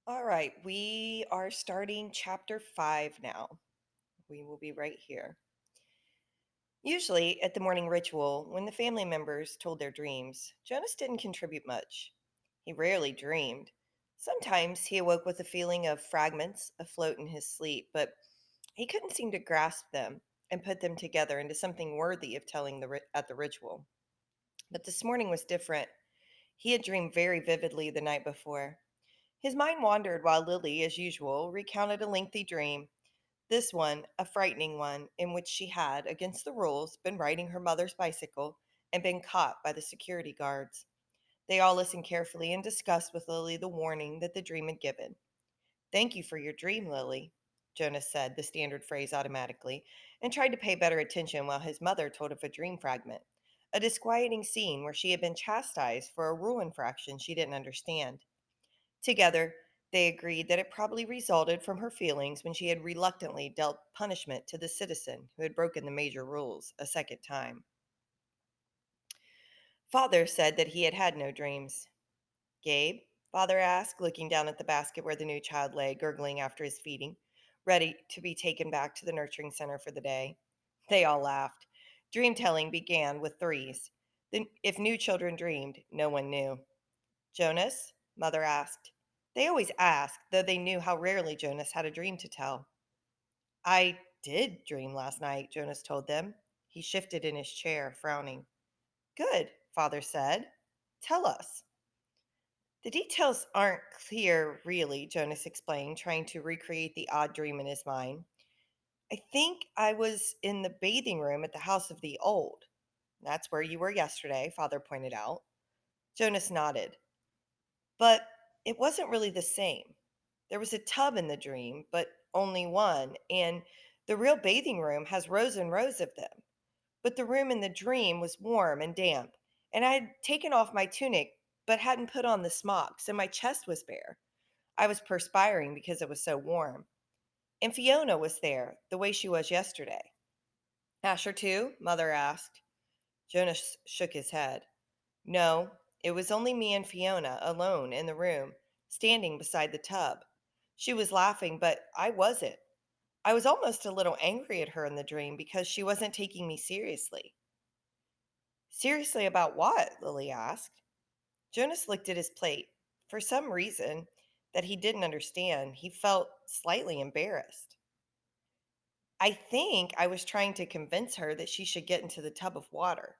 All right, we are starting chapter 5 now. We will be right here. Usually, at the morning ritual, when the family members told their dreams, Jonas didn't contribute much. He rarely dreamed. Sometimes he awoke with a feeling of fragments afloat in his sleep, but he couldn't seem to grasp them and put them together into something worthy of telling at the ritual. But this morning was different. He had dreamed very vividly the night before. His mind wandered while Lily, as usual, recounted a lengthy dream. This one, a frightening one, in which she had, against the rules, been riding her mother's bicycle and been caught by the security guards. They all listened carefully and discussed with Lily the warning that the dream had given. "Thank you for your dream, Lily," Jonas said, the standard phrase automatically, and tried to pay better attention while his mother told of a dream fragment, a disquieting scene where she had been chastised for a rule infraction she didn't understand. Together, they agreed that it probably resulted from her feelings when she had reluctantly dealt punishment to the citizen who had broken the major rules a second time. Father said that he had had no dreams. "Gabe?" Father asked, looking down at the basket where the new child lay, gurgling after his feeding, ready to be taken back to the nurturing center for the day. They all laughed. Dream telling began with threes. Then, if new children dreamed, no one knew. "Jonas?" Mother asked. They always asked, though they knew how rarely Jonas had a dream to tell. "I did dream last night," Jonas told them. He shifted in his chair, frowning. "Good," Father said. "Tell us." "The details aren't clear, really," Jonas explained, trying to recreate the odd dream in his mind. "I think I was in the bathing room at the House of the Old." "That's where you were yesterday," Father pointed out. Jonas nodded. "But it wasn't really the same. There was a tub in the dream, but only one, and the real bathing room has rows and rows of them. But the room in the dream was warm and damp, and I had taken off my tunic but hadn't put on the smock, so my chest was bare. I was perspiring because it was so warm. And Fiona was there, the way she was yesterday." "Asher, too?" Mother asked. Jonas shook his head. "No, it was only me and Fiona alone in the room, standing beside the tub. She was laughing, but I wasn't. I was almost a little angry at her in the dream because she wasn't taking me seriously." "Seriously about what?" Lily asked. Jonas looked at his plate. For some reason that he didn't understand, he felt slightly embarrassed. "I think I was trying to convince her that she should get into the tub of water."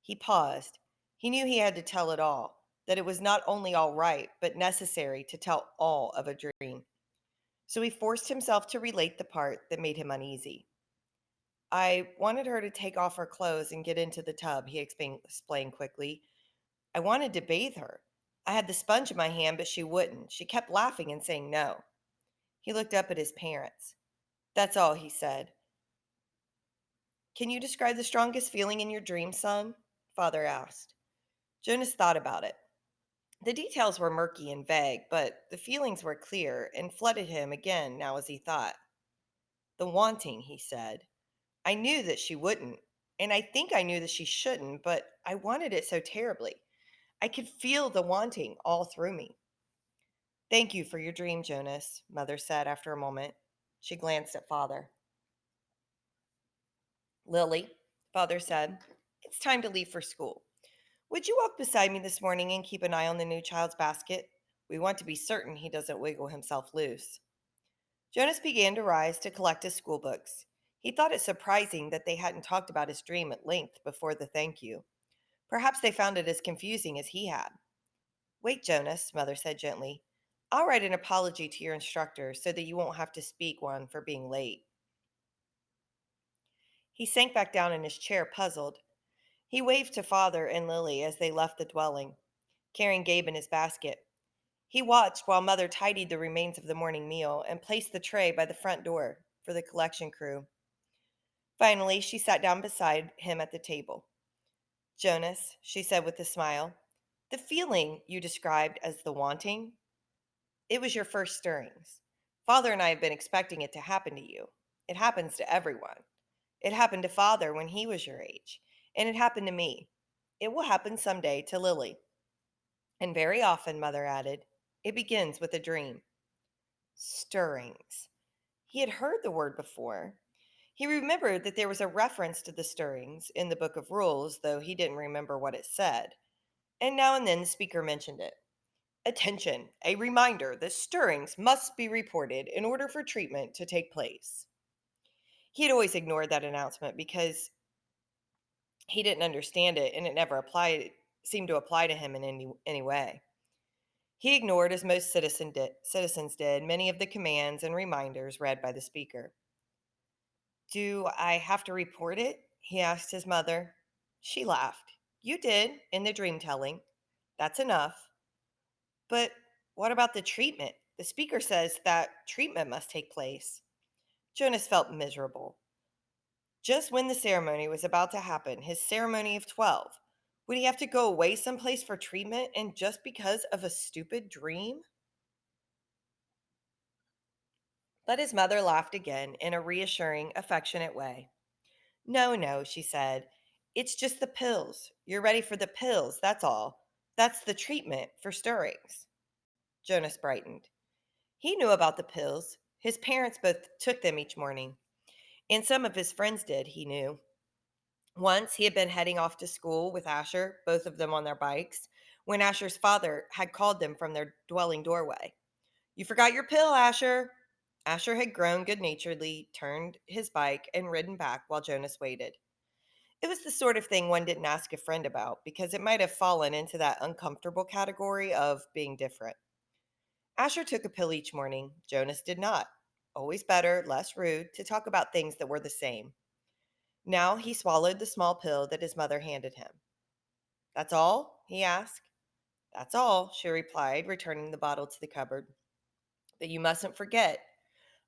He paused. He knew he had to tell it all, that it was not only all right, but necessary to tell all of a dream. So he forced himself to relate the part that made him uneasy. "I wanted her to take off her clothes and get into the tub," he explained quickly. "I wanted to bathe her. I had the sponge in my hand, but she wouldn't. She kept laughing and saying no." He looked up at his parents. "That's all," he said. "Can you describe the strongest feeling in your dream, son?" Father asked. Jonas thought about it. The details were murky and vague, but the feelings were clear and flooded him again now as he thought. "The wanting," he said. "I knew that she wouldn't, and I think I knew that she shouldn't, but I wanted it so terribly. I could feel the wanting all through me." "Thank you for your dream, Jonas," Mother said after a moment. She glanced at Father. "Lily," Father said, "it's time to leave for school. Would you walk beside me this morning and keep an eye on the new child's basket? We want to be certain he doesn't wiggle himself loose." Jonas began to rise to collect his school books. He thought it surprising that they hadn't talked about his dream at length before the thank you. Perhaps they found it as confusing as he had. "Wait, Jonas," Mother said gently. "I'll write an apology to your instructor so that you won't have to speak one for being late." He sank back down in his chair, puzzled. He waved to Father and Lily as they left the dwelling, carrying Gabe in his basket. He watched while Mother tidied the remains of the morning meal and placed the tray by the front door for the collection crew. Finally, she sat down beside him at the table. "Jonas," she said with a smile, "the feeling you described as the wanting, it was your first stirrings. Father and I have been expecting it to happen to you. It happens to everyone. It happened to Father when he was your age, and it happened to me. It will happen someday to Lily." "And very often," Mother added. It begins with a dream. Stirrings. He had heard the word before. He remembered that there was a reference to the stirrings in the Book of Rules, though he didn't remember what it said. And now and then the speaker mentioned it. Attention, a reminder that stirrings must be reported in order for treatment to take place. He had always ignored that announcement because he didn't understand it and it never seemed to apply to him in any way. He ignored, as most citizens did, many of the commands and reminders read by the speaker. Do I have to report it? He asked his mother. She laughed. You did, in the dream telling. That's enough. But what about the treatment? The speaker says that treatment must take place. Jonas felt miserable. Just when the ceremony was about to happen, his ceremony of 12, would he have to go away someplace for treatment and just because of a stupid dream? But his mother laughed again in a reassuring, affectionate way. No, no, she said. It's just the pills. You're ready for the pills, that's all. That's the treatment for stirrings. Jonas brightened. He knew about the pills. His parents both took them each morning, and some of his friends did, he knew. Once he had been heading off to school with Asher, both of them on their bikes, when Asher's father had called them from their dwelling doorway. You forgot your pill, Asher. Asher had grown good naturedly, turned his bike, and ridden back while Jonas waited. It was the sort of thing one didn't ask a friend about because it might have fallen into that uncomfortable category of being different. Asher took a pill each morning. Jonas did not. Always better, less rude, to talk about things that were the same. Now he swallowed the small pill that his mother handed him. That's all? He asked. That's all, she replied, returning the bottle to the cupboard. But you mustn't forget.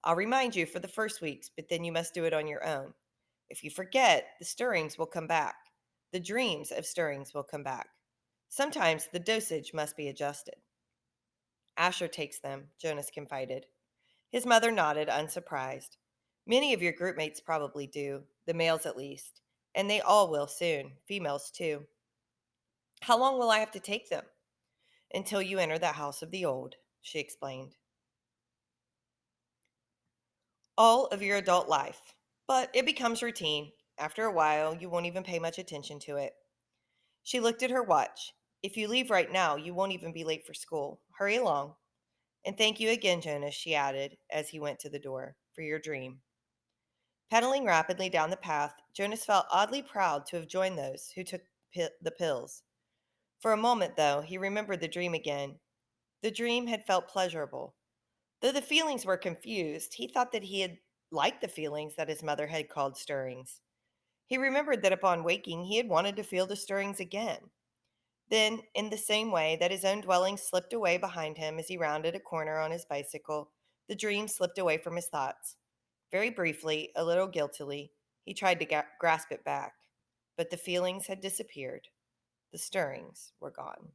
I'll remind you for the first weeks, but then you must do it on your own. If you forget, the stirrings will come back. The dreams of stirrings will come back. Sometimes the dosage must be adjusted. Asher takes them, Jonas confided. His mother nodded, unsurprised. Many of your group mates probably do, the males at least, and they all will soon, females too. How long will I have to take them? Until you enter the house of the old, she explained. All of your adult life, but it becomes routine. After a while, you won't even pay much attention to it. She looked at her watch. If you leave right now, you won't even be late for school. Hurry along. And thank you again, Jonas, she added as he went to the door, for your dream. Pedaling rapidly down the path, Jonas felt oddly proud to have joined those who took the pills. For a moment, though, he remembered the dream again. The dream had felt pleasurable. Though the feelings were confused, he thought that he had liked the feelings that his mother had called stirrings. He remembered that upon waking, he had wanted to feel the stirrings again. Then, in the same way that his own dwelling slipped away behind him as he rounded a corner on his bicycle, the dream slipped away from his thoughts. Very briefly, a little guiltily, he tried to grasp it back, but the feelings had disappeared. The stirrings were gone.